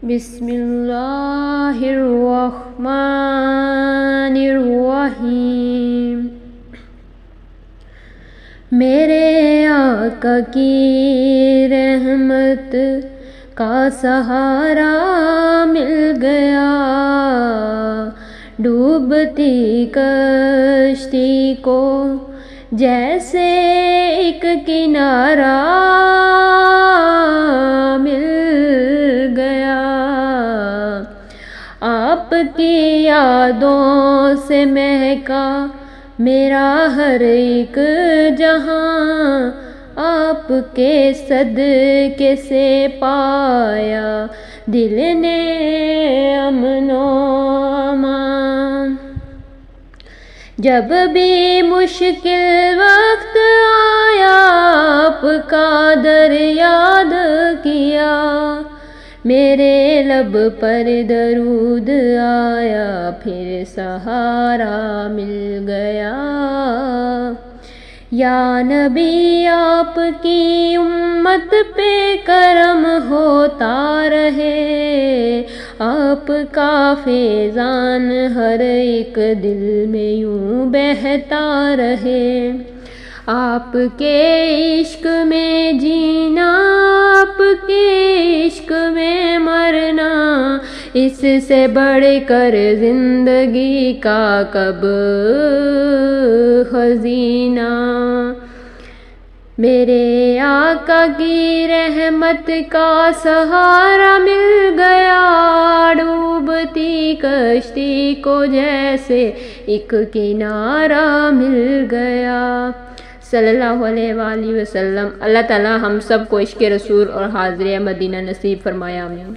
बिस्मिल्लाहिर्रहमानिर्रहीम। मेरे आका की रहमत का सहारा मिल गया, डूबती कश्ती को जैसे एक किनारा मिल गया। आपकी यादों से महका मेरा हर एक जहां, आपके सदके से पाया दिल ने अमनो अमान। जब भी मुश्किल वक्त आया आपका दर याद किया, मेरे लब पर दरूद आया फिर सहारा मिल गया। या नबी आपकी उम्मत पे करम होता रहे, आपका फैज़ान हर एक दिल में यूं बहता रहे। आपके इश्क में जीना, आपके इश्क में मरना, इससे बढ़कर जिंदगी का कब खजीना। मेरे आका की रहमत का सहारा मिल गया, डूबती कश्ती को जैसे एक किनारा मिल गया। सल्लल्लाहु अलैहि वसल्लम। अल्लाह ताला हम सब को इश्क़ रसूल और हाज़िर मदीना नसीब फरमाया। आमीन।